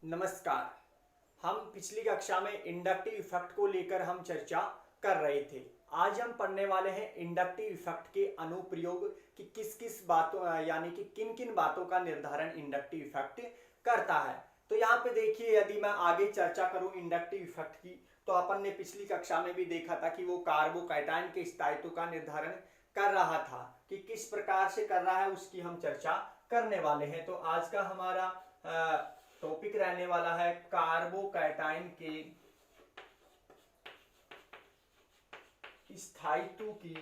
नमस्कार। हम पिछली कक्षा में इंडक्टिव इफेक्ट को लेकर हम चर्चा कर रहे थे। आज हम पढ़ने वाले हैं इंडक्टिव इफेक्ट के अनुप्रयोग कि किस किस बातों यानी कि किन किन बातों का निर्धारण इंडक्टिव इफेक्ट करता है। तो यहाँ पे देखिए, यदि मैं आगे चर्चा करूं इंडक्टिव इफेक्ट की, तो अपन ने पिछली कक्षा में भी देखा था कि वो कार्बोकैटायन के स्थायित्व का निर्धारण कर रहा था कि किस प्रकार से कर रहा है, उसकी हम चर्चा करने वाले हैं। तो आज का हमारा टॉपिक रहने वाला है कार्बोकैटायन के स्थायित्व की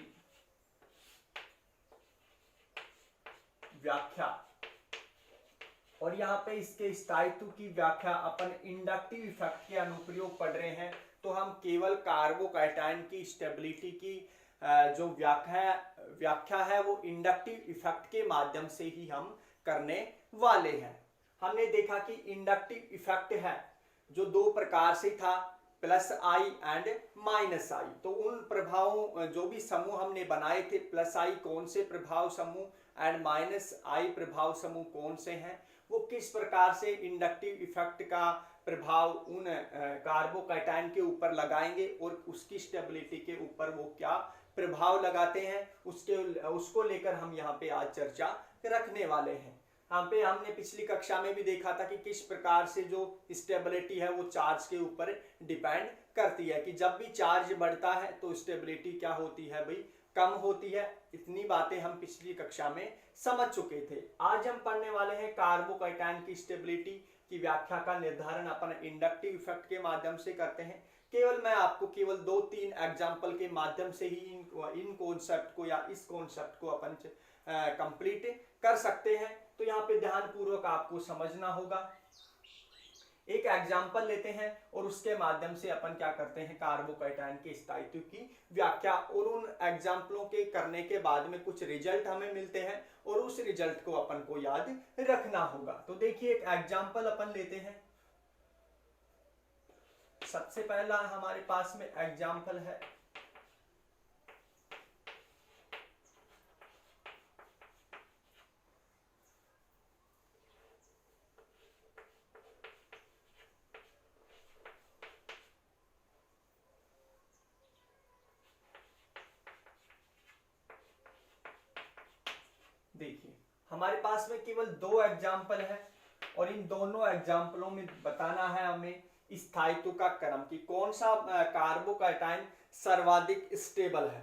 व्याख्या। और यहाँ पे इसके स्थायित्व की व्याख्या अपन इंडक्टिव इफेक्ट के अनुप्रयोग पढ़ रहे हैं, तो हम केवल कार्बोकैटायन की स्टेबिलिटी की जो व्याख्या है वो इंडक्टिव इफेक्ट के माध्यम से ही हम करने वाले हैं। हमने देखा कि इंडक्टिव इफेक्ट है जो दो प्रकार से था, प्लस आई एंड माइनस आई। तो उन प्रभावों जो भी समूह हमने बनाए थे, प्लस आई कौन से प्रभाव समूह एंड माइनस आई प्रभाव समूह कौन से हैं, वो किस प्रकार से इंडक्टिव इफेक्ट का प्रभाव उन कार्बोकैटायन के ऊपर लगाएंगे और उसकी स्टेबिलिटी के ऊपर वो क्या प्रभाव लगाते हैं, उसको लेकर हम यहाँ पे आज चर्चा रखने वाले हैं। यहाँ पे हमने पिछली कक्षा में भी देखा था कि किस प्रकार से जो स्टेबिलिटी है वो चार्ज के ऊपर डिपेंड करती है, कि जब भी चार्ज बढ़ता है तो स्टेबिलिटी क्या होती है भाई, कम होती है। इतनी बातें हम पिछली कक्षा में समझ चुके थे। आज हम पढ़ने वाले हैं कार्बोकैटायन की स्टेबिलिटी की व्याख्या का निर्धारण अपन इंडक्टिव इफेक्ट के माध्यम से करते हैं। मैं आपको केवल 2-3 एग्जाम्पल के माध्यम से ही इन कॉन्सेप्ट को या इस कॉन्सेप्ट को अपन कंप्लीट कर सकते हैं। तो यहाँ पे ध्यान पूर्वक आपको समझना होगा। एक एग्जाम्पल लेते हैं और उसके माध्यम से अपन क्या करते हैं, कार्बोकैटायन के स्थायित्व की व्याख्या, और उन एग्जाम्पलों के करने के बाद में कुछ रिजल्ट हमें मिलते हैं और उस रिजल्ट को अपन को याद रखना होगा। तो देखिए, एक एग्जाम्पल अपन लेते हैं। सबसे पहला हमारे पास में एग्जाम्पल है देखिए, हमारे पास में केवल 2 एग्जाम्पल है और इन दोनों एग्जाम्पलों में बताना है हमें स्थायित्व का क्रम कि कौन सा कार्बोकैटायन सर्वाधिक स्टेबल है।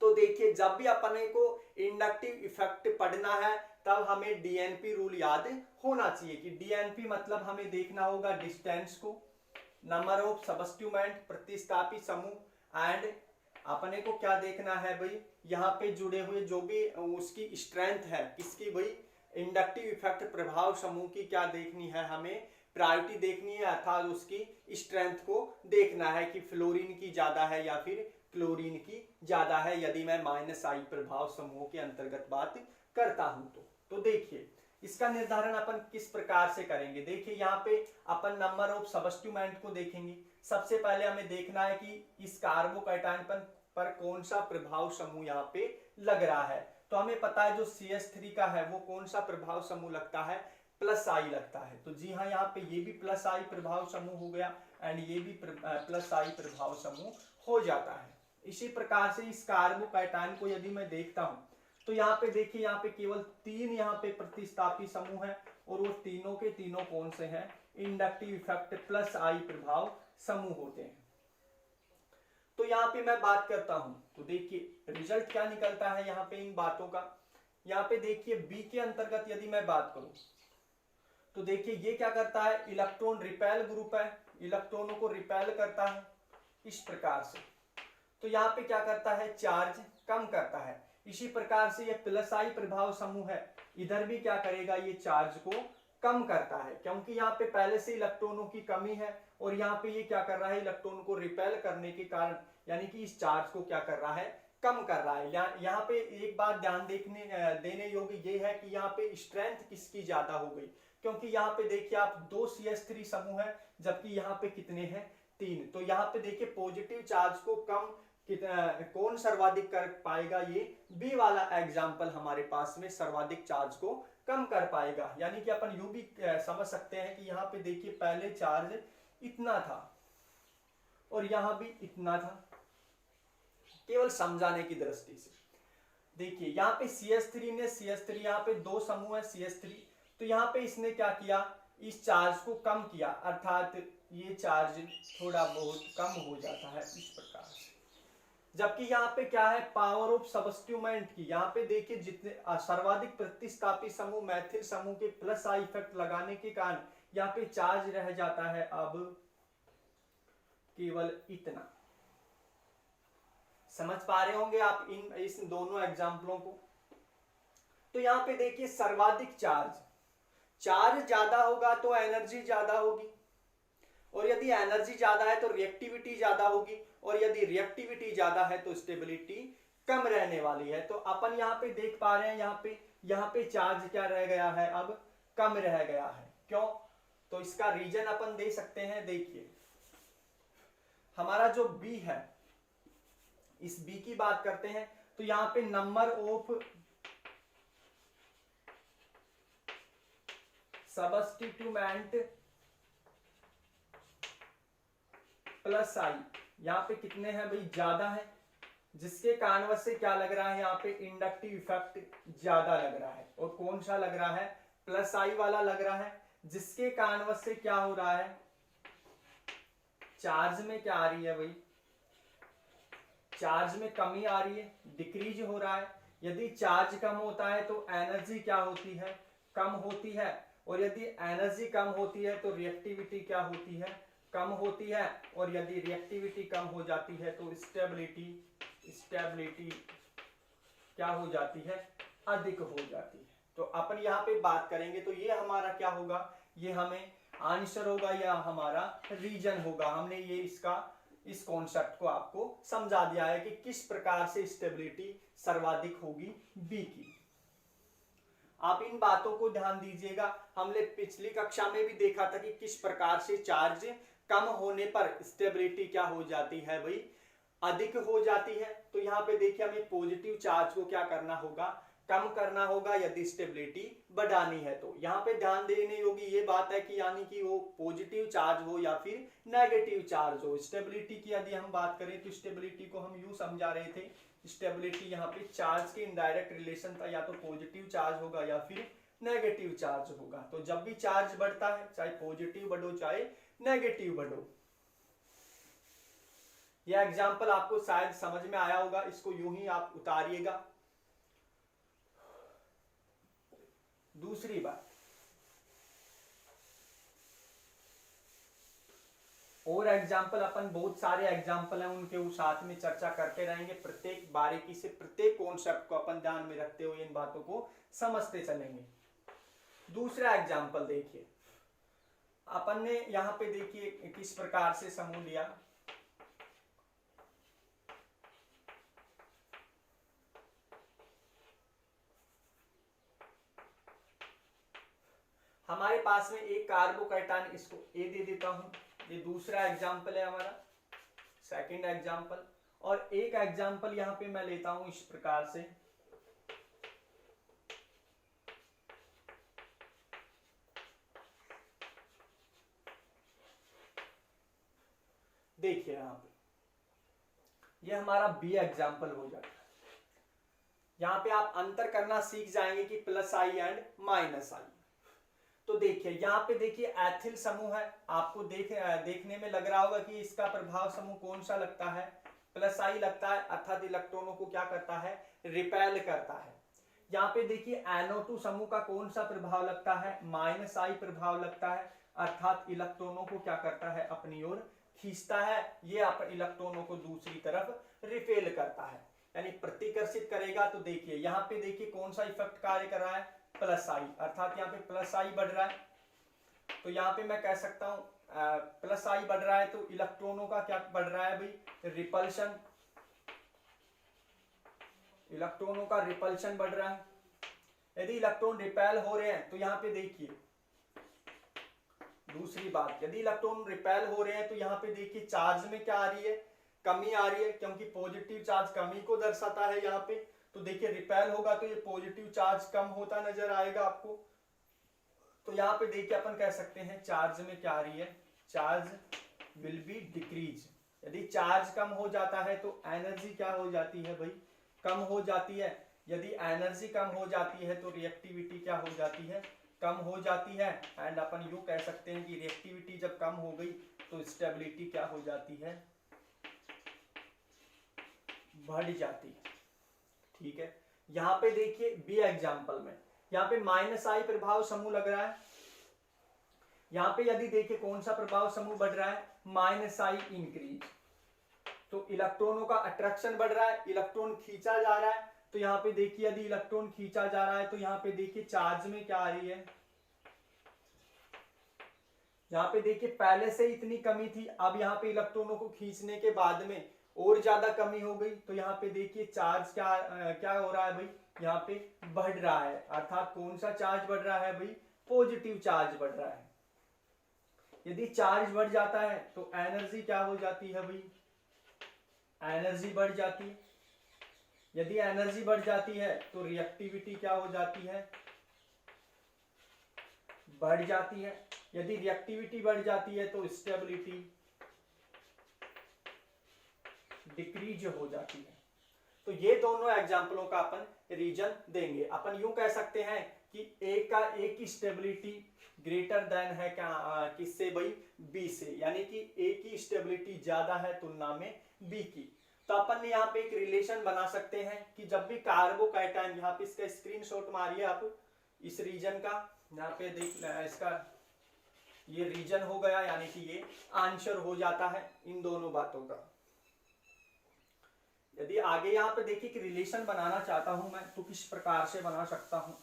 तो देखिए, जब भी अपने को इंडक्टिव इफेक्ट पढ़ना है तब हमें डीएनपी रूल याद होना चाहिए कि डीएनपी मतलब हमें देखना होगा डिस्टेंस को, नंबर ऑफ सबस्टिट्यूएंट प्रतिस्थापी समूह, एंड अपने को क्या देखना है भाई, यहाँ पे जुड़े हुए जो भी उसकी स्ट्रेंथ है, किसकी भाई, इंडक्टिव इफेक्ट प्रभाव समूह की क्या देखनी है, हमें प्रायोरिटी देखनी है, अर्थात उसकी स्ट्रेंथ को देखना है कि फ्लोरीन की ज्यादा है या फिर क्लोरीन की ज्यादा है, यदि मैं माइनस आई प्रभाव समूह के अंतर्गत बात करता हूं तो देखिए, इसका निर्धारण अपन किस प्रकार से करेंगे। देखिए, यहाँ पे अपन नंबर ऑफ सबस्टिट्यूएंट को देखेंगे। सबसे पहले हमें देखना है कि इस कार्बोकैटायन पर कौन सा प्रभाव समूह यहाँ पे लग रहा है। तो हमें पता है जो CH3 का है वो कौन सा प्रभाव समूह लगता है, प्लस आई लगता है। तो जी हाँ, यहाँ पे ये भी प्लस आई प्रभाव समूह हो गया एंड ये भी प्लस आई प्रभाव समूह हो जाता है। इसी प्रकार से इस कार्बोकैटायन को यदि मैं देखता हूं तो यहाँ पे देखिए, यहाँ पे केवल 3 यहाँ पे प्रतिस्थापी समूह है और वो तीनों के तीनों कौन से हैं, इंडक्टिव इफेक्ट प्लस आई प्रभाव समूह होते हैं। तो यहाँ पे मैं बात करता हूं तो देखिए रिजल्ट क्या निकलता है यहाँ पे इन बातों का। यहाँ पे देखिए बी के अंतर्गत यदि मैं बात करूं तो देखिए ये क्या करता है, इलेक्ट्रॉन रिपेल ग्रुप है, इलेक्ट्रॉनों को रिपेल करता है इस प्रकार से। तो यहाँ पे क्या करता है, चार्ज कम करता है। इसी प्रकार से ये प्लस आई प्रभाव समूह है, इधर भी क्या करेगा, ये चार्ज को कम करता है, क्योंकि यहाँ पे पहले से इलेक्ट्रॉनों की कमी है और यहाँ पे ये क्या कर रहा है, इलेक्ट्रॉन को रिपेल करने के कारण यानी कि इस चार्ज को क्या कर रहा है, कम कर रहा है। यहाँ पे एक बात ध्यान देने योग्य ये है कि यहाँ पे स्ट्रेंथ किसकी ज्यादा हो गई, क्योंकि यहाँ पे देखिए आप 2 CH3 समूह है जबकि यहाँ पे कितने हैं, 3। तो यहाँ पे देखिए पॉजिटिव चार्ज को कम कौन सर्वाधिक कर पाएगा, ये बी वाला एग्जाम्पल हमारे पास में सर्वाधिक चार्ज को कम कर पाएगा। यानी कि अपन यूं भी समझ सकते हैं कि यहाँ पे देखिए पहले चार्ज इतना था और यहां भी इतना था, केवल समझाने की दृष्टि से। देखिए यहाँ पे CH3 ने CH3, यहाँ पे दो समूह है CH3, तो यहाँ पे इसने क्या किया, इस चार्ज को कम किया, अर्थात ये चार्ज थोड़ा बहुत कम हो जाता है इस प्रकार से। जबकि यहाँ पे क्या है, पावर ऑफ सब्स्टिट्यूमेंट की, यहाँ पे देखिए जितने सर्वाधिक प्रतिस्थापी समूह मैथिल समूह के प्लस आई इफेक्ट लगाने के कारण यहाँ पे चार्ज रह जाता है अब केवल इतना। समझ पा रहे होंगे आप इस दोनों एग्जाम्पलों को। तो यहाँ पे देखिए सर्वाधिक चार्ज ज्यादा होगा तो एनर्जी ज्यादा होगी, और यदि एनर्जी ज्यादा है तो रिएक्टिविटी ज्यादा होगी, और यदि रिएक्टिविटी ज्यादा है तो स्टेबिलिटी कम रहने वाली है। तो अपन यहाँ पे देख पा रहे हैं यहाँ पे चार्ज क्या रह गया है, अब कम रह गया है। क्यों? तो इसका रीजन अपन दे सकते हैं। देखिए हमारा जो बी है, इस बी की बात करते हैं, तो यहाँ पे नंबर ऑफ सब्स्टिट्यूमेंट प्लस आई यहाँ पे कितने हैं भाई, ज्यादा है, जिसके कारणवश से क्या लग रहा है, यहाँ पे इंडक्टिव इफेक्ट ज्यादा लग रहा है। और कौन सा लग रहा है, प्लस आई वाला लग रहा है, जिसके कारणवश से क्या हो रहा है, चार्ज में क्या आ रही है भाई, चार्ज में कमी आ रही है, डिक्रीज हो रहा है। यदि चार्ज कम होता है तो एनर्जी क्या होती है, कम होती है, और यदि एनर्जी कम होती है तो रिएक्टिविटी क्या होती है, कम होती है, और यदि रिएक्टिविटी कम हो जाती है तो स्टेबिलिटी क्या हो जाती है, अधिक हो जाती है। तो अपन यहाँ पे बात करेंगे तो ये हमारा क्या होगा, ये हमें आंसर होगा या हमारा रीजन होगा। हमने ये इस कॉन्सेप्ट को आपको समझा दिया है कि किस प्रकार से स्टेबिलिटी सर्वाधिक होगी बी की। आप इन बातों को ध्यान दीजिएगा। हमने पिछली कक्षा में भी देखा था कि किस प्रकार से चार्ज कम होने पर स्टेबिलिटी क्या हो जाती है भाई, अधिक हो जाती है। तो यहाँ पे देखिए हमें पॉजिटिव चार्ज को क्या करना होगा, कम करना होगा यदि स्टेबिलिटी बढ़ानी है। तो यहाँ पे ध्यान देने योग्य ये बात है कि यानी कि वो पॉजिटिव चार्ज हो या फिर नेगेटिव चार्ज हो। स्टेबिलिटी की यदि हम बात करें तो स्टेबिलिटी को हम यूं समझा रहे थे, स्टेबिलिटी यहाँ पे चार्ज के इनडायरेक्ट रिलेशन था, या तो पॉजिटिव चार्ज होगा या फिर नेगेटिव चार्ज होगा। तो जब भी चार्ज बढ़ता है, चाहे पॉजिटिव बढ़ो चाहे नेगेटिव बढ़ो। यह एग्जाम्पल आपको शायद समझ में आया होगा, इसको यूं ही आप उतारिएगा। दूसरी बात, और एग्जाम्पल अपन बहुत सारे एग्जाम्पल हैं, उनके साथ में चर्चा करते रहेंगे। प्रत्येक बारीकी से प्रत्येक कॉन्सेप्ट को अपन ध्यान में रखते हुए इन बातों को समझते चलेंगे। दूसरा एग्जाम्पल देखिए, अपन ने यहां पे देखिए किस प्रकार से समूह लिया। हमारे पास में एक कार्बोकैटायन, इसको ए दे देता हूं, ये दूसरा एग्जाम्पल है हमारा, सेकंड एग्जाम्पल। और एक एग्जाम्पल यहां पे मैं लेता हूं इस प्रकार से, देखिए यहां पे ये हमारा बी एग्जाम्पल हो जाता है। यहां पे आप अंतर करना सीख जाएंगे कि प्लस आई एंड माइनस आई। तो देखिए यहाँ पे देखिए एथिल समूह है, आपको देखने में लग रहा होगा कि इसका प्रभाव समूह कौन सा लगता है, प्लस आई लगता है, अर्थात इलेक्ट्रॉनों को क्या करता है, रिपेल करता है। यहाँ पे देखिए NO2 समूह का कौन सा प्रभाव लगता है, माइनस आई प्रभाव लगता है, अर्थात इलेक्ट्रॉनों को क्या करता है, अपनी ओर खींचता है। ये इलेक्ट्रॉनों को दूसरी तरफ रिपेल करता है, यानी प्रतिकर्षित करेगा। तो देखिए यहाँ पे देखिए कौन सा इफेक्ट कार्य कर रहा है, प्लस आई, अर्थात यहाँ पे प्लस आई बढ़ रहा है। तो यहाँ पे मैं कह सकता हूं प्लस आई बढ़ रहा है तो इलेक्ट्रॉनों का क्या बढ़ रहा है भाई, रिपल्शन, इलेक्ट्रॉनों का रिपल्शन बढ़ रहा है। यदि इलेक्ट्रॉन रिपेल हो रहे हैं तो यहाँ पे देखिए दूसरी बात, यदि इलेक्ट्रॉन रिपेल हो रहे हैं तो यहाँ पे देखिए चार्ज में क्या आ रही है, कमी आ रही है, क्योंकि पॉजिटिव चार्ज कमी को दर्शाता है यहाँ पे। तो देखिए रिपेल होगा तो ये पॉजिटिव चार्ज कम होता नजर आएगा आपको। तो यहाँ पे देखिए अपन कह सकते हैं चार्ज में क्या आ रही है, चार्ज विल बी डिक्रीज। यदि चार्ज कम हो जाता है तो एनर्जी क्या हो जाती है भाई, कम हो जाती है। यदि एनर्जी कम हो जाती है तो रिएक्टिविटी क्या हो जाती है, कम हो जाती है। एंड अपन यूं कह सकते हैं कि रिएक्टिविटी जब कम हो गई तो स्टेबिलिटी क्या हो जाती है, बढ़ जाती है। ठीक है, यहाँ पे देखिए बी एग्जाम्पल में यहाँ पे -I प्रभाव समूह लग रहा है। यहाँ पे यदि देखिए कौन सा प्रभाव समूह बढ़ रहा है, -I इंक्रीज। तो इलेक्ट्रॉनों का अट्रैक्शन बढ़ रहा है, इलेक्ट्रॉन खींचा जा रहा है। तो यहाँ पे देखिए यदि इलेक्ट्रॉन खींचा जा रहा है तो यहाँ पे देखिए चार्ज में क्या आ रही है, यहाँ पे देखिए पहले से इतनी कमी थी, अब यहाँ पे इलेक्ट्रॉनों को खींचने के बाद में और ज्यादा कमी हो गई। तो यहाँ पे देखिए चार्ज क्या हो रहा है भाई, यहाँ पे बढ़ रहा है। अर्थात कौन सा चार्ज बढ़ रहा है भाई, पॉजिटिव चार्ज बढ़ रहा है। यदि चार्ज बढ़ जाता है तो एनर्जी क्या हो जाती है भाई, एनर्जी बढ़ जाती है। यदि एनर्जी बढ़ जाती है तो रिएक्टिविटी क्या हो जाती है, बढ़ जाती है। यदि रिएक्टिविटी बढ़ जाती है तो स्टेबिलिटी डिक्रीज हो जाती है। तो ये दोनों एग्जाम्पलों का अपन रीजन देंगे। अपन यूं कह सकते हैं कि ए की स्टेबिलिटी ग्रेटर देन है क्या, किससे भाई, बी से, यानी कि ए की स्टेबिलिटी ज्यादा है तुलना में बी की। तो अपन यहाँ पे एक रिलेशन बना सकते हैं कि जब भी कार्बोकैटायन, यहाँ पे इसका स्क्रीनशॉट मारिए आप इस रीजन का, यहाँ पे देख इसका ये रीजन हो गया, यानी कि ये आंसर हो जाता है इन दोनों बातों का। यदि आगे यहाँ पे देखिए कि रिलेशन बनाना चाहता हूं मैं तो किस प्रकार से बना सकता हूं,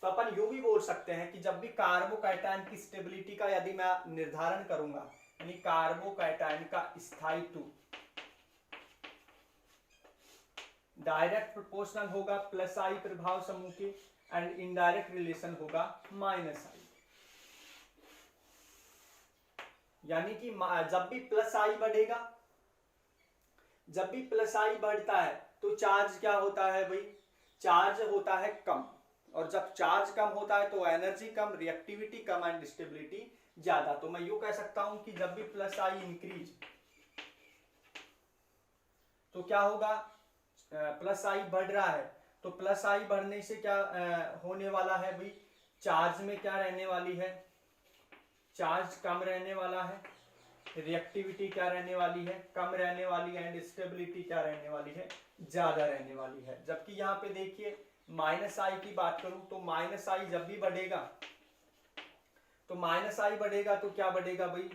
तो अपन यूं भी बोल सकते हैं कि जब भी कार्बोकैटायन की स्टेबिलिटी का यदि मैं निर्धारण करूंगा, यानी कार्बोकैटायन का स्थायित्व डायरेक्ट प्रोपोर्शनल होगा +I प्रभाव समूह के, एंड इनडायरेक्ट रिलेशन होगा -I। यानी कि जब भी +I बढ़ेगा, जब भी +I बढ़ता है तो चार्ज क्या होता है भाई, चार्ज होता है कम। और जब चार्ज कम होता है तो energy come, reactivity come and stability ज्यादा। तो मैं यूं कह सकता हूं कि जब भी +I इंक्रीज तो क्या होगा, +I बढ़ रहा है तो +I बढ़ने से क्या होने वाला है भाई, चार्ज में क्या रहने वाली है, चार्ज कम रहने वाला है, रिएक्टिविटी क्या रहने वाली है, कम रहने वाली है, एंड स्टेबिलिटी क्या रहने वाली है, ज्यादा रहने वाली है। जबकि यहाँ पे देखिए -I की बात करूं तो -I जब भी बढ़ेगा तो -I बढ़ेगा तो क्या बढ़ेगा भाई,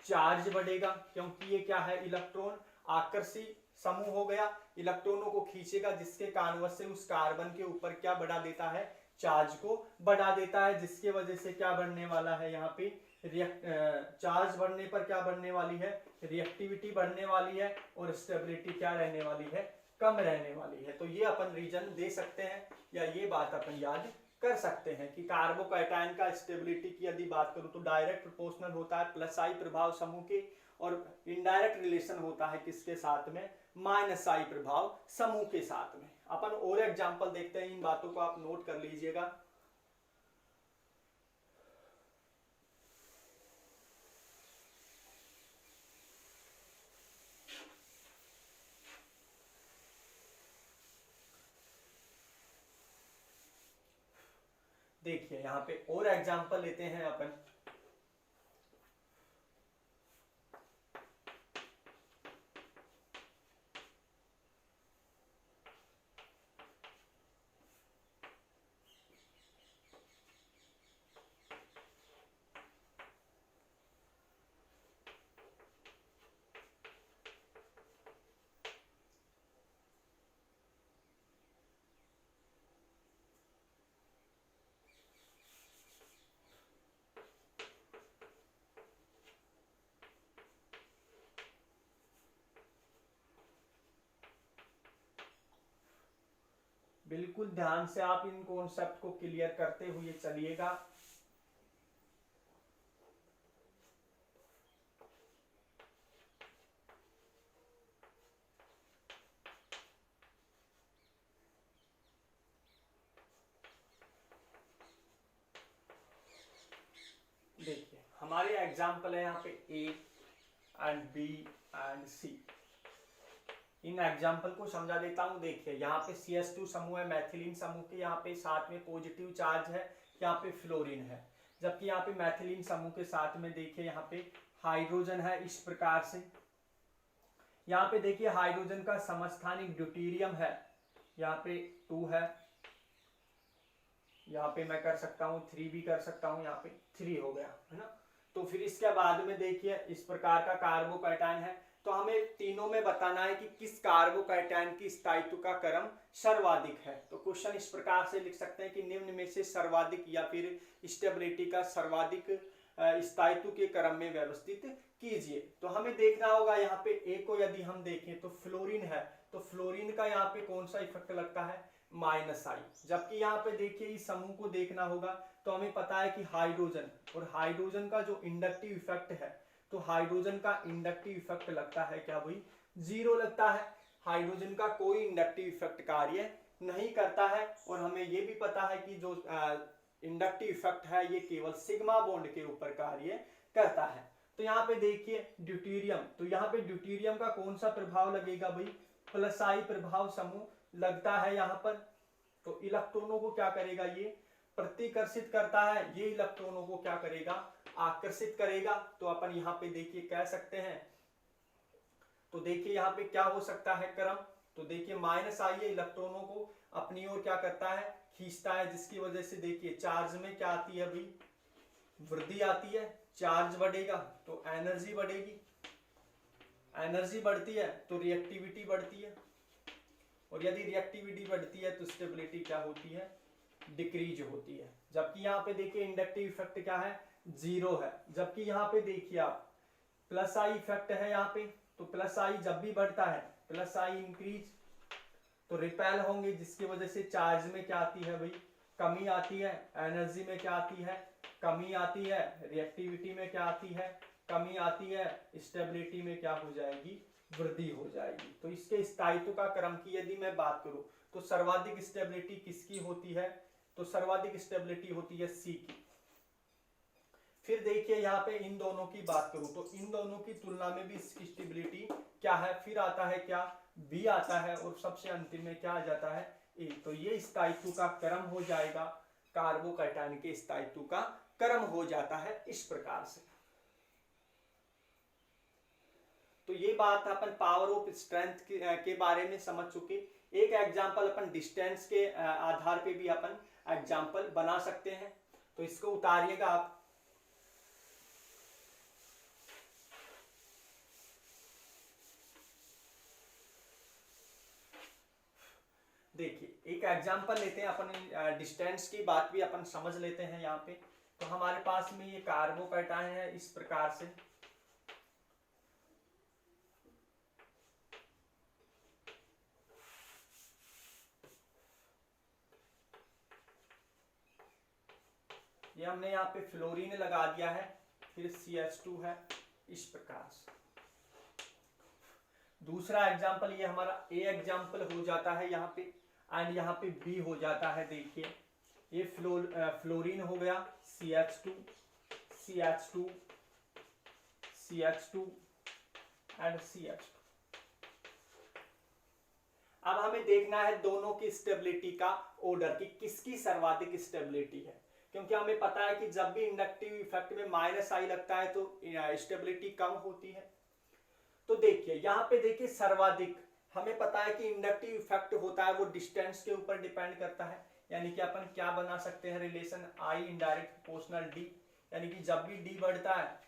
चार्ज बढ़ेगा, क्योंकि ये क्या है, इलेक्ट्रॉन आकर्षी समूह हो गया, इलेक्ट्रॉनों को खींचेगा, जिसके कारणवश से उस कार्बन के ऊपर क्या बढ़ा देता है, चार्ज को बढ़ा देता है, जिसके वजह से क्या बढ़ने वाला है, यहाँ पे चार्ज बढ़ने पर क्या बढ़ने वाली है, रिएक्टिविटी बढ़ने वाली है, और स्टेबिलिटी क्या रहने वाली है, कम रहने वाली है। तो ये अपन रीजन दे सकते हैं, या ये बात अपन याद कर सकते हैं कि कार्बोकैटायन का स्टेबिलिटी की यदि बात करूं तो डायरेक्ट प्रोपोर्शनल होता है +I प्रभाव समूह के, और इनडायरेक्ट रिलेशन होता है किसके साथ में, -I प्रभाव समूह के साथ में। अपन और एग्जांपल देखते हैं, इन बातों को आप नोट कर लीजिएगा। देखिए यहाँ पे और एग्जांपल लेते हैं अपन। बिल्कुल ध्यान से आप इन कॉन्सेप्ट को क्लियर करते हुए चलिएगा। हमारे एग्जाम्पल है यहाँ पे A and B and C. इन एग्जाम्पल को समझा देता हूँ। देखिए यहाँ पे CH2 समूह है मैथिलीन समूह के, यहाँ पे साथ में पॉजिटिव चार्ज है, यहाँ पे फ्लोरीन है। जबकि यहाँ पे मैथिलीन समूह के साथ में देखिए यहाँ पे हाइड्रोजन है इस प्रकार से। यहाँ पे देखिए हाइड्रोजन का समस्थानिक ड्यूटेरियम है, यहाँ पे 2 है, यहाँ पे मैं कर सकता हूँ 3 भी कर सकता हूँ, यहाँ पे 3 हो गया है ना। तो फिर इसके बाद में देखिए इस प्रकार का कार्बोकैटायन है। तो हमें तीनों में बताना है कि किस कार्बोकैटायन की स्थायित्व का क्रम सर्वाधिक है। तो क्वेश्चन इस प्रकार से लिख सकते हैं कि निम्न में से सर्वाधिक या फिर स्टेबिलिटी का सर्वाधिक स्थायित्व के क्रम में व्यवस्थित कीजिए। तो हमें देखना होगा यहाँ पे ए को यदि हम देखें तो फ्लोरीन है, तो फ्लोरीन का यहाँ पे कौन सा इफेक्ट लगता है, -I। जबकि यहाँ पे देखिए इस समूह को देखना होगा तो हमें पता है कि हाइड्रोजन, और हाइड्रोजन का जो इंडक्टिव इफेक्ट है, तो हाइड्रोजन का इंडक्टिव इफेक्ट लगता है क्या भाई, 0 लगता है। हाइड्रोजन का कोई इंडक्टिव इफेक्ट कार्य नहीं करता है। और हमें ये भी पता है कि जो इंडक्टिव इफेक्ट है ये केवल सिग्मा बॉन्ड के ऊपर कार्य करता है। तो यहाँ पे देखिए ड्यूटेरियम, तो यहाँ पे ड्यूटेरियम का कौन सा प्रभाव लगेगा भाई, +I प्रभाव समूह लगता है यहाँ पर। तो इलेक्ट्रॉनों को क्या करेगा, ये प्रतिकर्षित करता है, ये इलेक्ट्रॉनों को क्या करेगा, आकर्षित करेगा। तो अपन यहाँ पे देखिए कह सकते हैं, तो देखिए यहाँ पे क्या हो सकता है क्रम, तो देखिए -I इलेक्ट्रॉनों को अपनी ओर क्या करता है, खींचता है, जिसकी वजह से देखिए चार्ज में क्या आती है भाई, वृद्धि आती है। चार्ज बढ़ेगा तो एनर्जी बढ़ेगी, एनर्जी बढ़ती है तो रिएक्टिविटी बढ़ती है, और यदि रिएक्टिविटी बढ़ती है तो स्टेबिलिटी क्या होती है, डिक्रीज होती है। जबकि यहाँ पे देखिए इंडक्टिव इफेक्ट क्या है, 0 है। जबकि यहाँ पे देखिए आप +I इफेक्ट है यहाँ पे, तो +I जब भी बढ़ता है, +I इंक्रीज, तो रिपेल होंगे, जिसकी वजह से चार्ज में क्या आती है भाई, कमी आती है, एनर्जी में क्या आती है, कमी आती है, रिएक्टिविटी में क्या आती है, कमी आती है, स्टेबिलिटी में क्या हो जाएगी, वृद्धि हो जाएगी। तो इसके स्थायित्व का क्रम की यदि मैं बात करूं तो सर्वाधिक स्टेबिलिटी किसकी होती है, तो सर्वाधिक स्टेबिलिटी होती है C की। फिर देखिए यहाँ पे इन दोनों की बात करूं तो इन दोनों की तुलना में भी स्टेबिलिटी क्या है, फिर आता है क्या, B आता है, और सबसे अंतिम में क्या आ जाता है, A। तो ये स्थायित्व का क्रम हो जाएगा, कार्बोकैटायन के स्थायित्व का क्रम हो जाता है इस प्रकार से। तो ये बात अपन पावर ऑफ स्ट्रेंथ के बारे में समझ चुके। एक एग्जांपल अपन डिस्टेंस के आधार पे भी अपन एग्जांपल बना सकते हैं। तो इसको उतारिएगा आप। देखिए एक एग्जांपल लेते हैं अपन, डिस्टेंस की बात भी अपन समझ लेते हैं यहाँ पे। तो हमारे पास में ये कार्बोकैटायन है इस प्रकार से, ये हमने यहाँ पे फ्लोरीन लगा दिया है, फिर CH2 है इस प्रकार से। दूसरा एग्जांपल ये हमारा A एग्जांपल हो जाता है यहाँ पे, एंड यहाँ पे B हो जाता है। देखिए ये फ्लोरीन हो गया, CH2 CH2 CH2 and CH2। अब हमें देखना है दोनों की स्टेबिलिटी का ऑर्डर, कि किसकी सर्वाधिक स्टेबिलिटी है, क्योंकि हमें पता है कि जब भी इंडक्टिव इफेक्ट में -I लगता है तो स्टेबिलिटी कम होती है। तो देखिए यहाँ पे देखिए सर्वाधिक, हमें पता है कि इंडक्टिव इफेक्ट होता है वो डिस्टेंस के ऊपर डिपेंड करता है, यानी कि अपन क्या बना सकते हैं relation, I indirect proportional D, यानी कि जब भी D बढ़ता है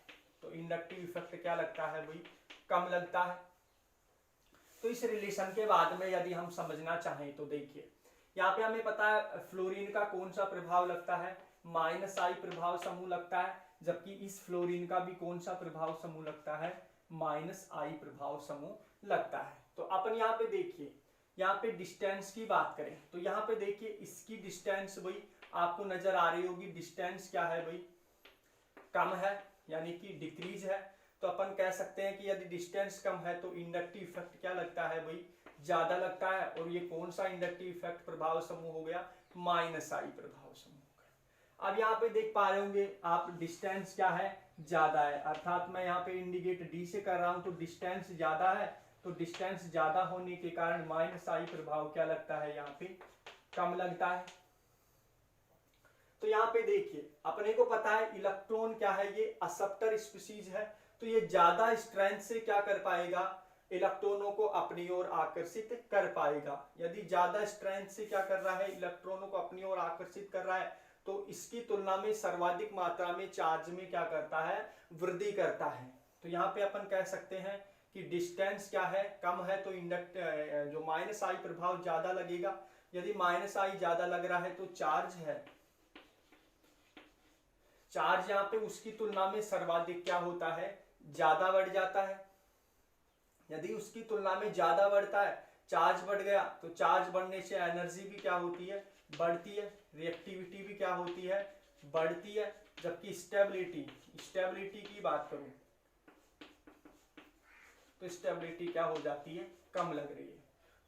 तो इंडक्टिव इफेक्ट क्या लगता है भाई, कम लगता है। तो इस रिलेशन के बाद में यदि हम समझना चाहें तो देखिए यहाँ पे हमें पता है फ्लोरीन का कौन सा प्रभाव लगता है, -I प्रभाव समूह लगता है, जबकि इस फ्लोरीन का भी कौन सा प्रभाव समूह लगता है, -I प्रभाव समूह लगता है। तो अपन यहाँ पे देखिए, यहाँ पे डिस्टेंस की बात करें तो यहाँ पे देखिए इसकी डिस्टेंस भाई आपको नजर आ रही होगी, डिस्टेंस क्या है भाई, कम है, यानी कि डिक्रीज है। तो अपन कह सकते हैं कि यदि डिस्टेंस कम है तो इंडक्टिव इफेक्ट क्या लगता है भाई, ज्यादा लगता है। और ये कौन सा इंडक्टिव इफेक्ट प्रभाव समूह हो गया, -I प्रभाव समूह हो गया। अब यहाँ पे देख पा रहे होंगे आप डिस्टेंस क्या है, ज्यादा है, अर्थात मैं यहाँ पे इंडिकेट डी से कर रहा हूं तो डिस्टेंस ज्यादा है, तो डिस्टेंस ज्यादा होने के कारण माइनस आई प्रभाव क्या लगता है, यहाँ पे कम लगता है। तो यहाँ पे देखिए अपने को पता है इलेक्ट्रॉन क्या है, ये असप्टर स्पीशीज है, तो ये ज्यादा स्ट्रेंथ से क्या कर पाएगा, इलेक्ट्रॉनों को अपनी ओर आकर्षित कर पाएगा। यदि ज्यादा स्ट्रेंथ से क्या कर रहा है, इलेक्ट्रॉनों को अपनी ओर आकर्षित कर रहा है, तो इसकी तुलना में सर्वाधिक मात्रा में चार्ज में क्या करता है, वृद्धि करता है। तो यहाँ पे अपन कह सकते हैं कि डिस्टेंस क्या है, कम है, तो इंडक्ट जो माइनस आई प्रभाव ज्यादा लगेगा। यदि माइनस आई ज्यादा लग रहा है तो चार्ज है, चार्ज यहाँ पे उसकी तुलना में सर्वाधिक क्या होता है, ज्यादा बढ़ जाता है। यदि उसकी तुलना में ज्यादा बढ़ता है, चार्ज बढ़ गया, तो चार्ज बढ़ने से एनर्जी भी क्या होती है, बढ़ती है, रिएक्टिविटी भी क्या होती है, बढ़ती है। जबकि स्टेबिलिटी की बात करूं तो स्टेबिलिटी क्या हो जाती है, कम लग रही है।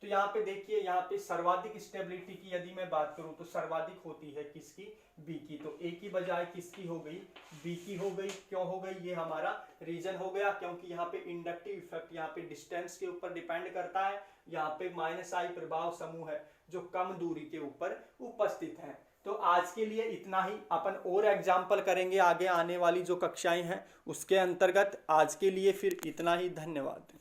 तो यहाँ पे देखिए, यहाँ पे सर्वाधिक स्टेबिलिटी की यदि मैं बात करूं तो सर्वाधिक होती है किसकी, बी की। तो ए की बजाय किसकी हो गई, बी की हो गई। क्यों हो गई, ये हमारा रीजन हो गया, क्योंकि यहाँ पे इंडक्टिव इफेक्ट यहाँ पे डिस्टेंस के ऊपर डिपेंड करता है। यहाँ पे माइनस आई प्रभाव समूह है जो कम दूरी के ऊपर उपस्थित है। तो आज के लिए इतना ही, अपन और एग्जाम्पल करेंगे आगे आने वाली जो कक्षाएं हैं उसके अंतर्गत। आज के लिए फिर इतना ही, धन्यवाद।